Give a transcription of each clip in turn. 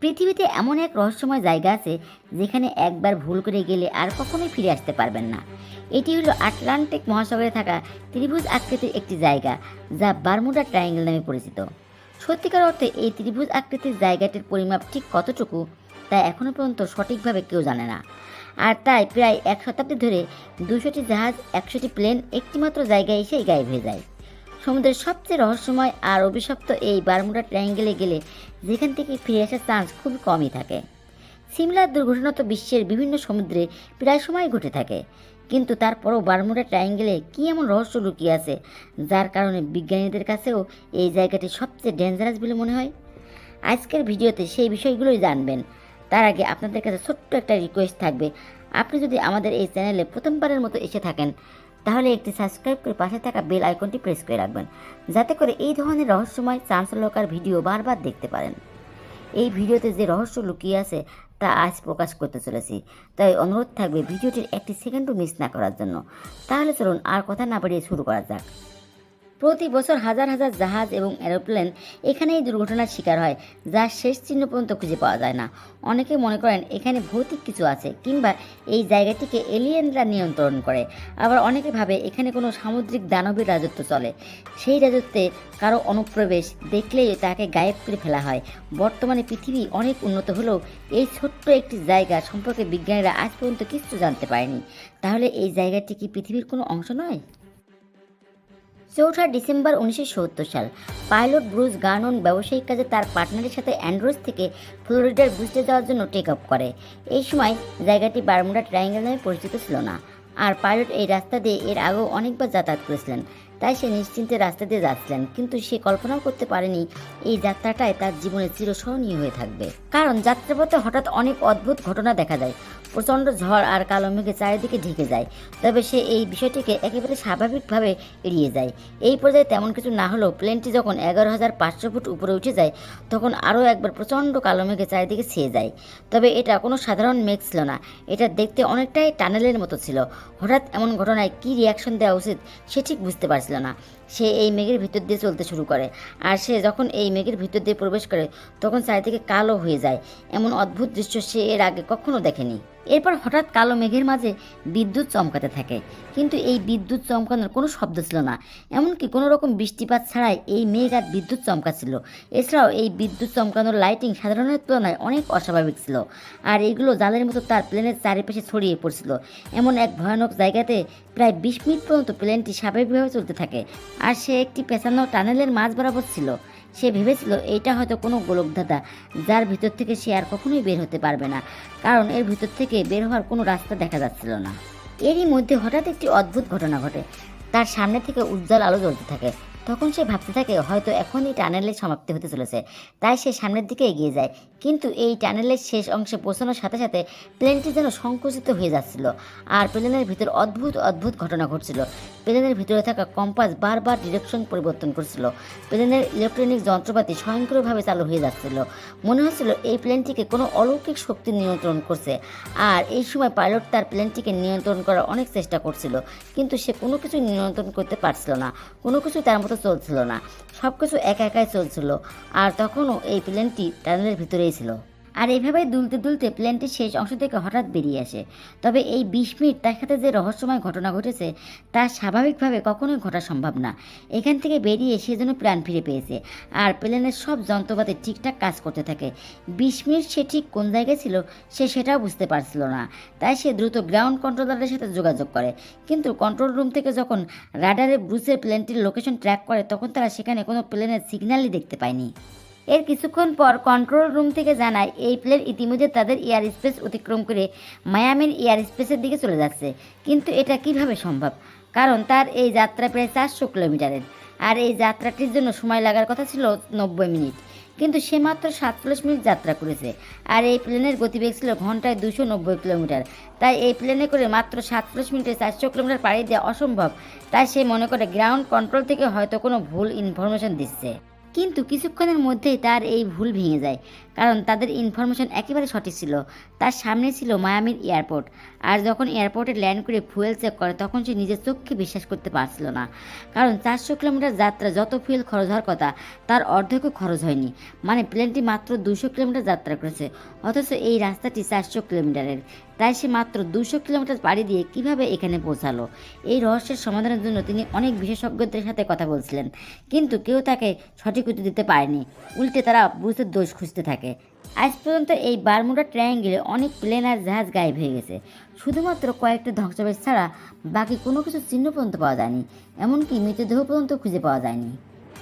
পৃথিবীতে এমন এক রহস্যময় জায়গা আছে যেখানে একবার ভুল করে গেলে আর কখনোই ফিরে আসতে পারবেন না। এটি হলো আটলান্টিক মহাসাগরে থাকা ত্রিভুজ আকৃতির একটি জায়গা, যা বারমুডা ট্রায়াঙ্গেল নামে পরিচিত। সত্যিকার অর্থে এই ত্রিভুজ আকৃতির জায়গাটির পরিমাপ ঠিক কতটুকু তা এখনও পর্যন্ত সঠিকভাবে কেউ জানে না। আর তাই প্রায় এক শতাব্দী ধরে 200টি জাহাজ, 100টি প্লেন একটিমাত্র জায়গায় এসেই গায়েব হয়ে যায়। সমুদ্রের সবচেয়ে রহস্যময় আর অভিশপ্ত এই বারমুডা ট্রায়াঙ্গেলে গেলে যেখান থেকে ফিরে আসার চান্স খুবই কমই থাকে। সিমিলার দুর্ঘটনা তো বিশ্বের বিভিন্ন সমুদ্রে প্রায় সময় ঘটে থাকে, কিন্তু তারপরও বারমুডা ট্রায়াঙ্গেলে কী এমন রহস্য লুকিয়ে আছে যার কারণে বিজ্ঞানীদের কাছেও এই জায়গাটি সবচেয়ে ডেঞ্জারাস বলে মনে হয়। আজকের ভিডিওতে সেই বিষয়গুলোই জানবেন। তার আগে আপনাদের কাছে ছোট্ট একটা রিকোয়েস্ট থাকবে, আপনি যদি আমাদের এই চ্যানেলে প্রথমবারের মতো এসে থাকেন তাহলে একটি সাবস্ক্রাইব করে পাশে থাকা বেল আইকনটি প্রেস করে রাখবেন, যাতে করে এই ধরনের রহস্যময় চাঞ্চল্যকর ভিডিও বারবার দেখতে পারেন। এই ভিডিওতে যে রহস্য লুকিয়ে আছে তা আজ প্রকাশ করতে চলেছি, তাই অনুরোধ থাকবে ভিডিওটির একটি সেকেন্ডও মিস না করার জন্য। তাহলে চলুন আর কথা না বাড়িয়ে শুরু করা যাক। প্রতি বছর হাজার হাজার জাহাজ এবং এরোপ্লেন এখানেই দুর্ঘটনার শিকার হয়, যার শেষ চিহ্ন পর্যন্ত খুঁজে পাওয়া যায় না। অনেকে মনে করেন এখানে ভৌতিক কিছু আছে, কিংবা এই জায়গাটিকে এলিয়েনরা নিয়ন্ত্রণ করে। আবার অনেকে ভাবে এখানে কোনো সামুদ্রিক দানবের রাজত্ব চলে। সেই রাজত্বে কারো অনুপ্রবেশ দেখলেই তাকে গায়েব করে ফেলা হয়। বর্তমানে পৃথিবী অনেক উন্নত হলেও এই ছোট্ট একটি জায়গা সম্পর্কে বিজ্ঞানীরা আজ পর্যন্ত কিছু জানতে পারেনি। তাহলে এই জায়গাটি কি পৃথিবীর কোনো অংশ নয়? 4 ডিসেম্বর 1970 সাল পাইলট ব্রুস গার্নন ব্যবসায়িক কাজে তার পার্টনারের সাথে অ্যান্ড্রোস থেকে ফ্লোরিডার বুঝতে যাওয়ার জন্য টেক অফ করে। এই সময় জায়গাটি বারমুডা ট্রায়াঙ্গেল নামে পরিচিত ছিল না, আর পাইলট এই রাস্তা দিয়ে এর আগেও অনেকবার যাতায়াত করেছিলেন। তাই সে নিশ্চিন্তে রাস্তা দিয়ে যাচ্ছিলেন, কিন্তু সে কল্পনাও করতে পারেনি এই যাত্রাটাই তার জীবনে চিরস্মরণীয় হয়ে থাকবে। কারণ যাত্রাপথে হঠাৎ অনেক অদ্ভুত ঘটনা দেখা যায়। প্রচণ্ড ঝড় আর কালো মেঘে চারিদিকে ঢেকে যায়, তবে সে এই বিষয়টিকে একেবারে স্বাভাবিকভাবে এড়িয়ে যায়। এই পর্যায়ে তেমন কিছু না হলেও প্লেনটি যখন 11,500 ফুট উপরে উঠে যায় তখন আরও একবার প্রচণ্ড কালো মেঘে চারিদিকে ছেয়ে যায়। তবে এটা কোনো সাধারণ মেঘ ছিল না, এটা দেখতে অনেকটাই টানেলের মতো ছিল। হঠাৎ এমন ঘটনায় কী রিয়াকশন দেওয়া উচিত সে ঠিক বুঝতে পারছিল না। সে এই মেঘের ভিতর দিয়ে চলতে শুরু করে, আর সে যখন এই মেঘের ভিতর দিয়ে প্রবেশ করে তখন চারিদিকে কালো হয়ে যায়। এমন অদ্ভুত দৃশ্য সে এর আগে কখনো দেখেনি। এরপর হঠাৎ কালো মেঘের মাঝে বিদ্যুৎ চমকাতে থাকে, কিন্তু এই বিদ্যুৎ চমকানোর কোনো শব্দ ছিল না। এমনকি কোনো রকম বৃষ্টিপাত ছাড়াই এই মেঘ আর বিদ্যুৎ চমকাচ্ছিল। এছাড়াও এই বিদ্যুৎ চমকানোর লাইটিং সাধারণের তুলনায় অনেক অস্বাভাবিক ছিল, আর এগুলো জালের মতো তার প্লেনের চারিপাশে ছড়িয়ে পড়ছিল। এমন এক ভয়ানক জায়গাতে প্রায় 20 মিনিট পর্যন্ত প্লেনটি স্বাভাবিকভাবে চলতে থাকে, আর সে একটি পেঁচানো টানেলের মাঝ বরাবর ছিল। সে ভেবেছিল এইটা হয়তো কোনো গোলকধাঁধা, যার ভিতর থেকে সে আর কখনোই বের হতে পারবে না, কারণ এর ভিতর থেকে বের হওয়ার কোনো রাস্তা দেখা যাচ্ছিল না। এরই মধ্যে হঠাৎ একটি অদ্ভুত ঘটনা ঘটে। তার সামনে থেকে উজ্জ্বল আলো জ্বলতে থাকে। তখন সে ভাবতে থাকে হয়তো এখনই টানেলের সমাপ্তি হতে চলেছে, তাই সে সামনের দিকে এগিয়ে যায়। কিন্তু এই টানেলের শেষ অংশে পৌঁছানোর সাথে সাথে প্লেনটি যেন সংকুচিত হয়ে যাচ্ছিল, আর প্লেনের ভিতর অদ্ভুত অদ্ভুত ঘটনা ঘটছিল। প্লেনের ভিতরে থাকা কম্পাস বারবার ডিরেকশন পরিবর্তন করছিল। প্লেনের ইলেকট্রনিক যন্ত্রপাতি স্বয়ংক্রিয়ভাবে চালু হয়ে যাচ্ছিল। মনে হচ্ছিল এই প্লেনটিকে কোনো অলৌকিক শক্তি নিয়ন্ত্রণ করছে। আর এই সময় পাইলট তার প্লেনটিকে নিয়ন্ত্রণ করার অনেক চেষ্টা করছিল, কিন্তু সে কোনো কিছু নিয়ন্ত্রণ করতে পারছিল না। কোনো কিছু তার মতো চলছিল না, সব কিছু একা একাই চলছিল। আর তখনও এই প্লেনটি টানেলের ভিতরেই ছিল। আর এইভাবেই দুলতে দুলতে প্লেনটির শেষ অংশ থেকে হঠাৎ বেরিয়ে আসে। তবে এই 20 মিনিট তার সাথে যে রহস্যময় ঘটনা ঘটেছে তা স্বাভাবিকভাবে কখনোই ঘটা সম্ভব না। এখান থেকে বেরিয়ে সে যেন প্রাণ ফিরে পেয়েছে, আর প্লেনের সব যন্ত্রপাতি ঠিকঠাক কাজ করতে থাকে। 20 মিনিট সে ঠিক কোন জায়গায় ছিল সে সেটাও বুঝতে পারছিল না। তাই সে দ্রুত গ্রাউন্ড কন্ট্রোলারের সাথে যোগাযোগ করে, কিন্তু কন্ট্রোল রুম থেকে যখন রাডারে ব্রুসের প্লেনটির লোকেশন ট্র্যাক করে তখন তারা সেখানে কোনো প্লেনের সিগন্যালই দেখতে পায়নি। এর কিছুক্ষণ পর কন্ট্রোল রুম থেকে জানায় এই প্লেন ইতিমধ্যে তাদের এয়ার স্পেস অতিক্রম করে মায়ামির এয়ার স্পেসের দিকে চলে যাচ্ছে। কিন্তু এটা কিভাবে সম্ভব? কারণ তার এই যাত্রা প্রায় 400 কিলোমিটারের, আর এই যাত্রাটির জন্য সময় লাগার কথা ছিল 90 মিনিট, কিন্তু সে মাত্র 47 মিনিট যাত্রা করেছে। আর এই প্লেনের গতিবেগ ছিল ঘন্টায় 290 কিলোমিটার। তাই এই প্লেনে করে মাত্র 47 মিনিটে 400 কিলোমিটার পাড়ি দেওয়া অসম্ভব। তাই সে মনে করে গ্রাউন্ড কন্ট্রোল থেকে হয়তো কোনো ভুল ইনফরমেশন দিচ্ছে। কিন্তু কিছুক্ষণের মধ্যেই তার এই ভুল ভেঙে যায়, কারণ তাদের ইনফরমেশন একেবারে সঠিক ছিল। তার সামনে ছিল মায়ামির এয়ারপোর্ট, আর যখন এয়ারপোর্টে ল্যান্ড করে ফুয়েল চেক করে তখন সে নিজের চোখকে বিশ্বাস করতে পারছিল না। কারণ 400 কিলোমিটার যাত্রা যত ফুয়েল খরচ হওয়ার কথা তার অর্ধেকও খরচ হয়নি। মানে প্লেনটি মাত্র 200 কিলোমিটার যাত্রা করেছে, অথচ এই রাস্তাটি 400 কিলোমিটারের। তাই সে মাত্র 200 কিলোমিটার পাড়ি দিয়ে কিভাবে এখানে পৌঁছালো? এই রহস্যের সমাধানের জন্য তিনি অনেক বিশেষজ্ঞদের সাথে কথা বলছিলেন, কিন্তু কেউ তাকে সঠিক উত্তর দিতে পারেনি। উল্টে তারা ব্রুসের দোষ খুঁজতে থাকে। আজ পর্যন্ত এই বারমুডা ট্রায়াঙ্গেলে অনেক প্লেন আর জাহাজ গায়েব হয়ে গেছে, শুধুমাত্র কয়েকটা ধ্বংসাবশেষ ছাড়া বাকি কোনো কিছু চিহ্ন পর্যন্ত পাওয়া যায়নি, এমনকি মৃতদেহ পর্যন্ত খুঁজে পাওয়া যায়নি।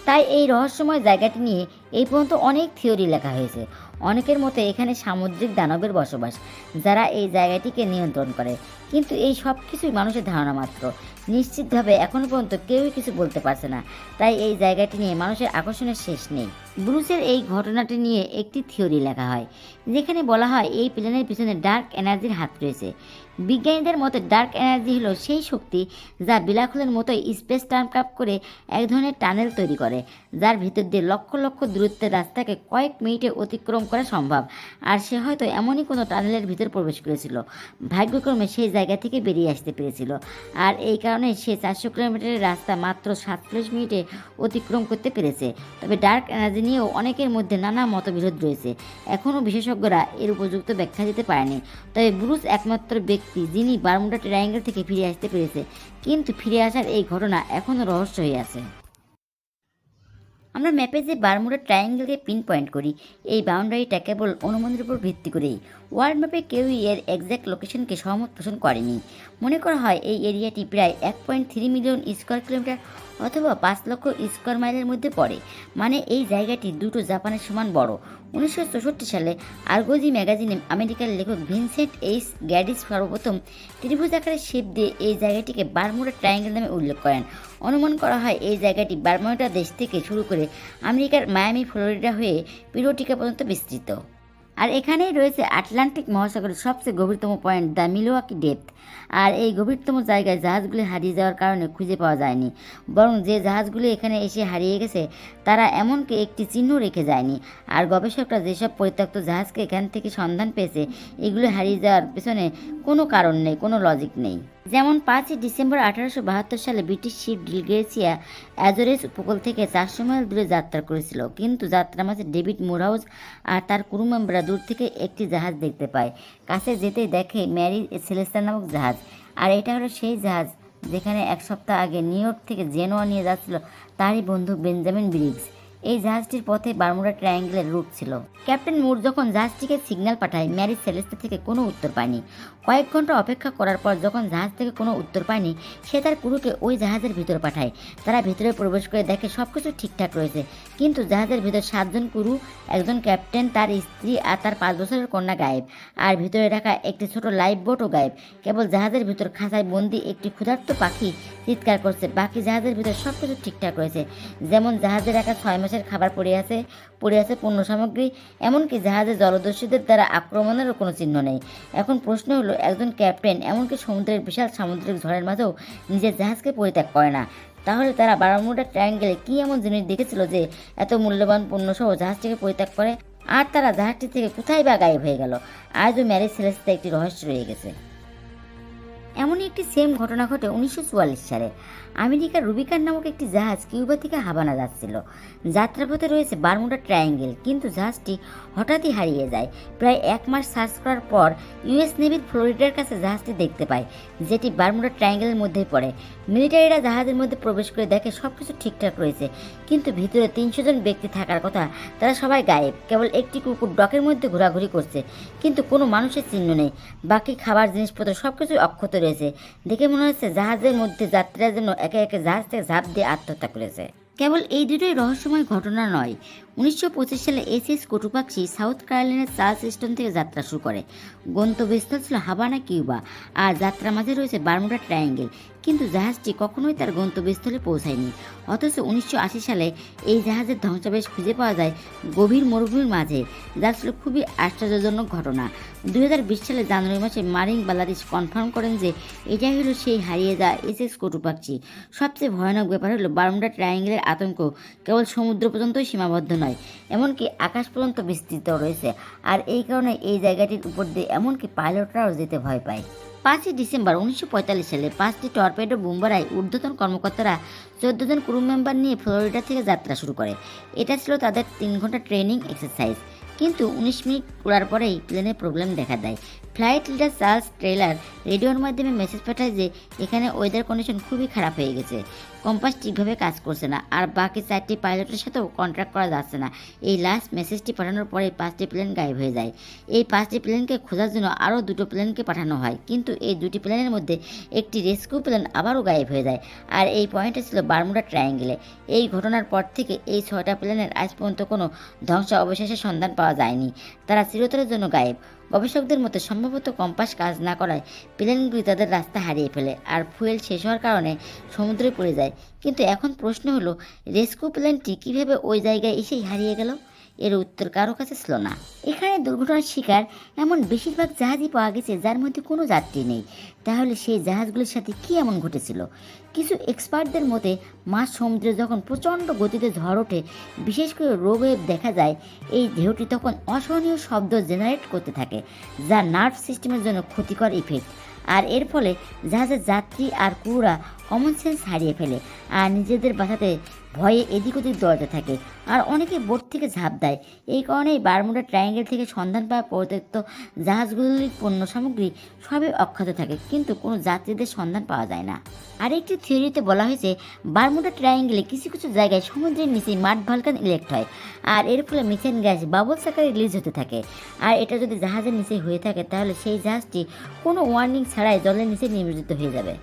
তাই এই রহস্যময় জায়গাটি নিয়ে এই পর্যন্ত অনেক থিওরি লেখা হয়েছে। অনেকের মতে এখানে সামুদ্রিক দানবের বসবাস, যারা এই জায়গাটিকে নিয়ন্ত্রণ করে। কিন্তু এই সব কিছুই মানুষের ধারণা মাত্র। নিশ্চিতভাবে এখনও পর্যন্ত কেউই কিছু বলতে পারছে না। তাই এই জায়গাটি নিয়ে মানুষের আকর্ষণের শেষ নেই। ব্রুসের এই ঘটনাটি নিয়ে একটি থিওরি লেখা হয়, যেখানে বলা হয় এই প্লেনের পিছনে ডার্ক এনার্জির হাত রয়েছে। বিজ্ঞানীদের মতে ডার্ক এনার্জি হলো সেই শক্তি যা ব্ল্যাক হোলের মতোই স্পেস টাইম ট্র্যাপ করে এক ধরনের টানেল তৈরি করে, যার ভিতর দিয়ে লক্ষ লক্ষ দূরত্বের রাস্তাকে কয়েক মিনিটে অতিক্রম করা সম্ভব। আর সে হয়তো এমনই কোনো টানেলের ভিতর প্রবেশ করেছিল, ভাগ্যক্রমে সেই জায়গা থেকে বেরিয়ে আসতে পেরেছিল। আর এই কারণে সে 400 কিলোমিটারের রাস্তা মাত্র 47 মিনিটে অতিক্রম করতে পেরেছে। তবে ডার্ক এনার্জি নিয়েও অনেকের মধ্যে নানা মতবিরোধ রয়েছে। এখনও বিশেষজ্ঞরা এর উপযুক্ত ব্যাখ্যা দিতে পারেনি। তবে ব্রুস একমাত্র ব্যক্তি যিনি বারমুডা ট্রায়াঙ্গেল থেকে ফিরে আসতে পেরেছে, কিন্তু ফিরে আসার এই ঘটনা এখনও রহস্য হয়ে আছে। আমরা ম্যাপে যে বারমুডা ট্রায়াঙ্গেলকে পিন পয়েন্ট করি, এই বাউন্ডারিটা কেবল অনুমানের উপর ভিত্তি করেই। ওয়ার্ল্ড ম্যাপে কেউই এর এক্স্যাক্ট লোকেশনকে সহমত পোষণ করেনি। মনে করা হয় এই এরিয়াটি প্রায় 1.3 মিলিয়ন স্কোয়ার কিলোমিটার অথবা 5 লক্ষ স্কোয়ার মাইলের মধ্যে পড়ে। মানে এই জায়গাটি দুটো জাপানের সমান বড়। 1964 সালে আর্গোজি ম্যাগাজিনে আমেরিকার লেখক ভিনসেন্ট এইচ গ্যাডিস সর্বপ্রথম ত্রিভুজ আকারের শেপ দিয়ে এই জায়গাটিকে বারমুডা ট্রায়াঙ্গেল নামে উল্লেখ করেন। অনুমান করা হয় এই জায়গাটি বারমুডা দেশ থেকে শুরু করে আমেরিকার মায়ামি, ফ্লোরিডা হয়ে পিরোটিকা পর্যন্ত বিস্তৃত। আর এখানেই রয়েছে আটলান্টিক মহাসাগরের সবচেয়ে গভীরতম পয়েন্ট, দ্য মিলওয়াকি ডেপথ। আর এই গভীরতম জায়গায় জাহাজগুলি হারিয়ে যাওয়ার কারণে খুঁজে পাওয়া যায়নি, বরং যে জাহাজগুলি এখানে এসে হারিয়ে গেছে তারা এমনকি একটি চিহ্ন রেখে যায়নি। আর গবেষকরা যেসব পরিত্যক্ত জাহাজকে এখান থেকে সন্ধান পেয়েছে, এগুলো হারিয়ে যাওয়ার পেছনে কোনো কারণ নেই, কোনো লজিক নেই। যেমন 5ই ডিসেম্বর 1872 সালে ব্রিটিশ শিপ ডিলগ্রেসিয়া অ্যাজোরেস উপকূল থেকে 400 মাইল দূরে যাত্রা করেছিল, কিন্তু যাত্রা মাঝে ডেভিড মুরহাউস আর তার ক্রু মেম্বাররা দূর থেকে একটি জাহাজ দেখতে পায়। কাছে যেতেই দেখে ম্যারি সেলেস্টার নামক জাহাজ। আর এটা হলো সেই জাহাজ যেখানে এক সপ্তাহ আগে নিউ ইয়র্ক থেকে জেনোয়া নিয়ে যাচ্ছিল তারই বন্ধু বেঞ্জামিন ব্রিগস। এই জাহাজটির পথে বারমুডা ট্রায়াঙ্গেলের রুট ছিল। ক্যাপ্টেন মুর যখন জাহাজটিকে সিগন্যাল পাঠায়, ম্যারি সেলেস্টা থেকে কোনো উত্তর পায়নি। কয়েক ঘন্টা অপেক্ষা করার পর যখন জাহাজ থেকে কোনো উত্তর পায়নি, সে তার ক্রুকে ওই জাহাজের ভিতরে পাঠায়। তারা ভিতরে প্রবেশ করে দেখে সব কিছু ঠিকঠাক রয়েছে, কিন্তু জাহাজের ভিতর 7 জন ক্রু, একজন ক্যাপ্টেন, তার স্ত্রী আর তার 5 বছরের কন্যা গায়েব। আর ভিতরে রাখা একটি ছোট লাইফ বোটও গায়েব। কেবল জাহাজের ভিতর খাঁচায় বন্দি একটি ক্ষুধার্ত পাখি চিৎকার করছে। বাকি জাহাজের ভিতর সব কিছু ঠিকঠাক রয়েছে, যেমন জাহাজে রাখা 6 মাসের খাবার পড়ে আছে পণ্য সামগ্রী, এমনকি জাহাজে জলদস্যুদের দ্বারা আক্রমণেরও কোনো চিহ্ন নেই। এখন প্রশ্ন হলো, একজন ক্যাপ্টেন এমনকি সমুদ্রের বিশাল সামুদ্রিক ঝড়ের মাঝেও নিজের জাহাজকে পরিত্যাগ করে না, তাহলে তারা বারমুডা ট্রায়াঙ্গেলে কী এমন জিনিস দেখেছিল যে এত মূল্যবান পণ্যসহ জাহাজটিকে পরিত্যাগ করে? আর তারা জাহাজটি থেকে কোথায় বা গায়েব হয়ে গেল? আজও ম্যারি সেলেস্তা একটি রহস্য রয়ে গেছে। এমনই একটি সেম ঘটনা ঘটে 1944 সালে। আমেরিকার রুবিকান নামক একটি জাহাজ কিউবা থেকে হাভানা যাচ্ছিল। যাত্রাপথে রয়েছে বারমুডা ট্রায়াঙ্গেল, কিন্তু জাহাজটি হঠাৎই হারিয়ে যায়। প্রায় 1 মাস সার্চ করার পর ইউএস নেভির ফ্লোরিডার কাছে জাহাজটি দেখতে পায়, যেটি বারমুডা ট্রায়াঙ্গেলের মধ্যেই পড়ে। মিলিটারিরা জাহাজের মধ্যে প্রবেশ করে দেখে সব কিছু ঠিকঠাক রয়েছে, কিন্তু ভিতরে 300 জন ব্যক্তি থাকার কথা, তারা সবাই গায়েব। কেবল একটি কুকুর ডকের মধ্যে ঘোরাঘুরি করছে, কিন্তু কোনো মানুষের চিহ্ন নেই। বাকি খাবার, জিনিসপত্র সব কিছুই অক্ষত রয়েছে। দেখে মনে হচ্ছে জাহাজের মধ্যে যাত্রীরা যেন একে একে জাহাজ থেকে ঝাঁপ দিয়ে আত্মহত্যা করেছে। কেবল এই দুটোই রহস্যময় ঘটনা নয়। 1925 সালে এসএস কটুপাক্ষী সাউথ ক্যারোলিনার চার্লস স্টোন থেকে যাত্রা শুরু করে। গন্তব্যস্থল ছিল হাভানা, কিউবা। আর যাত্রার মাঝে রয়েছে বারমুডা ট্রায়াঙ্গেল, কিন্তু জাহাজটি কখনোই তার গন্তব্যস্থলে পৌঁছায়নি। অথচ 1980 সালে এই জাহাজের ধ্বংসাবশেষ খুঁজে পাওয়া যায় গভীর মরুভূমির মাঝে, যা ছিল খুবই আশ্চর্যজনক ঘটনা। 2020 সালে জানুয়ারি মাসে মারিন বালারিস কনফার্ম করেন যে এটাই হলো সেই হারিয়ে যাওয়া এসএস কটুপাক্ষী। সবচেয়ে ভয়ানক ব্যাপার হলো বারমুডা ট্রায়াঙ্গেলের আতঙ্ক কেবল সমুদ্র পর্যন্তই সীমাবদ্ধ নয়, এমনকি আকাশ পর্যন্ত বিস্তৃত রয়েছে। আর এই কারণে এই জায়গাটির উপর দিয়ে এমনকি পাইলটরাও যেতে ভয় পায়। 5ই ডিসেম্বর 1945 সালে 5টি টর্পেডো বোম্বারায় ঊর্ধ্বতন কর্মকর্তারা 14 জন ক্রু মেম্বার নিয়ে ফ্লোরিডা থেকে যাত্রা শুরু করে। এটা ছিল তাদের 3 ঘন্টা ট্রেনিং এক্সারসাইজ। কিন্তু 19 মিনিট উড়ার পরেই প্লেনে প্রবলেম দেখা দেয়। ফ্লাইট লিডার চার্লস ট্রেলার রেডিওর মাধ্যমে মেসেজ পাঠায় যে এখানে ওয়েদার কন্ডিশন খুবই খারাপ হয়ে গেছে, কম্পাস ঠিকভাবে কাজ করছে না, আর বাকি 4টি পাইলটের সাথেও কন্ট্যাক্ট করা যাচ্ছে না। এই লাস্ট মেসেজটি পাঠানোর পরে 5টি প্লেন গায়েব হয়ে যায়। এই 5টি প্লেনকে খোঁজার জন্য আরও 2টো প্লেনকে পাঠানো হয়, কিন্তু এই 2টি প্লেনের মধ্যে একটি রেস্কিউ প্লেন আবারও গায়েব হয়ে যায়। আর এই পয়েন্টটা ছিল বারমুডা ট্রায়াঙ্গেলে। এই ঘটনার পর থেকে এই 6টা প্লেনের আজ পর্যন্ত কোনো ধ্বংস অবশেষের সন্ধান পাওয়া যায়নি। তারা চিরতরের জন্য গায়েব। গবেষকদের মতে সম্ভবত কম্পাস কাজ না করায় প্লেনগুলি তাদের রাস্তা হারিয়ে ফেলে আর ফুয়েল শেষ হওয়ার কারণে সমুদ্রে পড়ে যায়। কিন্তু এখন প্রশ্ন হলো, রেস্কিউ প্লেনটি কীভাবে ওই জায়গায় এসেই হারিয়ে গেল? এর উত্তর কারো কাছে ছিল না। এখানে দুর্ঘটনার শিকার এমন বেশিরভাগ জাহাজই পাওয়া গেছে যার মধ্যে কোনো যাত্রী নেই। তাহলে সেই জাহাজগুলির সাথে কী এমন ঘটেছিল? কিছু এক্সপার্টদের মতে মাঝ সমুদ্রে যখন প্রচণ্ড গতিতে ঝড় ওঠে, বিশেষ করে রো ওয়েভ দেখা যায়, এই ঢেউটি তখন অসহনীয় শব্দ জেনারেট করতে থাকে, যা নার্ভ সিস্টেমের জন্য ক্ষতিকর ইফেক্ট। আর এর ফলে জাহাজের যাত্রী আর ক্রুরা কমন সেন্স হারিয়ে ফেলে আর নিজেদের বাঁচাতে ভয়ে এদিক ওদিক দৌড়াতে থাকে, আর অনেকে বোট থেকে ঝাঁপ দেয়। এই কারণেই বারমুডা ট্রায়াঙ্গেল থেকে সন্ধান পাওয়া পরিত্যক্ত জাহাজগুলির পণ্য সামগ্রী সবই অক্ষত থাকে, কিন্তু কোনো যাত্রীদের সন্ধান পাওয়া যায় না। আরেকটি থিওরিতে বলা হয়েছে বারমুডা ট্রায়াঙ্গেলে কিছু কিছু জায়গায় সমুদ্রের নিচে মাড ভলকান ইলেক্ট হয়, আর এর ফলে মিথেন গ্যাস বাবলস আকারে রিলিজ হতে থাকে। আর এটা যদি জাহাজের নিচে হয়ে থাকে তাহলে সেই জাহাজটি কোনো ওয়ার্নিং ছাড়াই জলের নিচে নিমজ্জিত হয়ে যাবে।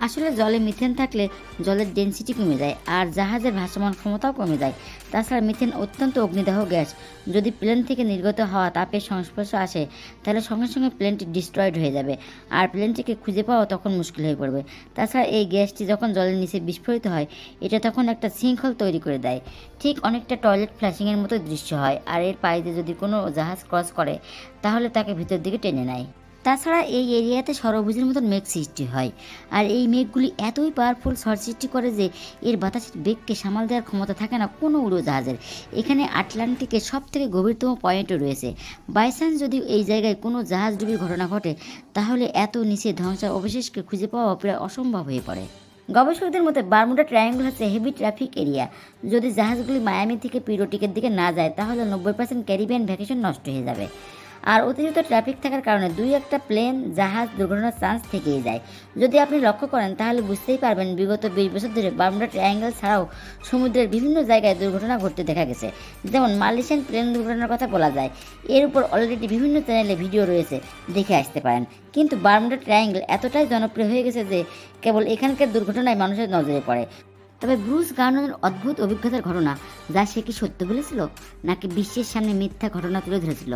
আসলে জলে মিথেন থাকলে জলের ডেনসিটি কমে যায় আর জাহাজের ভাসমান ক্ষমতাও কমে যায়। তাছাড়া মিথেন অত্যন্ত অগ্নিদাহ গ্যাস। যদি প্লেন থেকে নির্গত হওয়া তাপের সংস্পর্শে আসে তাহলে সঙ্গে সঙ্গে প্লেনটি ডিস্ট্রয়েড হয়ে যাবে আর প্লেনটিকে খুঁজে পাওয়া তখন মুশকিল হয়ে পড়বে। তাছাড়া এই গ্যাসটি যখন জলের নিচে বিস্ফোরিত হয় এটা তখন একটা শৃঙ্খল তৈরি করে দেয়, ঠিক অনেকটা টয়লেট ফ্ল্যাশিংয়ের মতো দৃশ্য হয়। আর এর পাইতে যদি কোনো জাহাজ ক্রস করে তাহলে তাকে ভিতর দিকে টেনে নেয়। তাছাড়া এই এরিয়াতে সরভুজের মতন মেঘ সৃষ্টি হয়, আর এই মেঘগুলি এতই পাওয়ারফুল ঝড় সৃষ্টি করে যে এর বাতাসের বেগকে সামাল দেওয়ার ক্ষমতা থাকে না কোনো উড়োজাহাজের। এখানে আটলান্টিকের সব থেকে গভীরতম পয়েন্টও রয়েছে। বাইচান্স যদি এই জায়গায় কোনো জাহাজ ডুবির ঘটনা ঘটে তাহলে এত নিচে ধ্বংসার অবশেষকে খুঁজে পাওয়া প্রায় অসম্ভব হয়ে পড়ে। গবেষকদের মতে বারমুডা ট্রায়াঙ্গল হচ্ছে হেভি ট্রাফিক এরিয়া। যদি জাহাজগুলি মায়ামি থেকে পিরোটিকের দিকে না যায় তাহলে 90% ক্যারিবিয়ান ভ্যাকেশন নষ্ট হয়ে যাবে। আর অতিরিক্ত ট্রাফিক থাকার কারণে 2-1টা প্লেন জাহাজ দুর্ঘটনার চান্স থেকেই যায়। যদি আপনি লক্ষ্য করেন তাহলে বুঝতেই পারবেন বিগত 20 বছর ধরে বারমুডা ট্রায়াঙ্গেল ছাড়াও সমুদ্রের বিভিন্ন জায়গায় দুর্ঘটনা ঘটতে দেখা গেছে। যেমন মালয়েশিয়ান প্লেন দুর্ঘটনার কথা বলা যায়, এর উপর অলরেডি বিভিন্ন চ্যানেলে ভিডিও রয়েছে, দেখে আসতে পারেন। কিন্তু বারমুডা ট্রায়াঙ্গেল এতটাই জনপ্রিয় হয়ে গেছে যে কেবল এখানকার দুর্ঘটনায় মানুষের নজরে পড়ে। তবে ব্রুস গার্ননের অদ্ভুত অভিজ্ঞতার ঘটনা, যা সে কি সত্য বলেছিল নাকি বিশ্বের সামনে মিথ্যা ঘটনা তুলে ধরেছিল,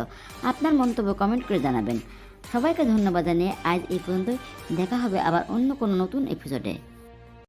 আপনার মন্তব্য কমেন্ট করে জানাবেন। সবাইকে ধন্যবাদ জানিয়ে আজ এই পর্যন্ত, দেখা হবে আবার অন্য কোনো নতুন এপিসোডে।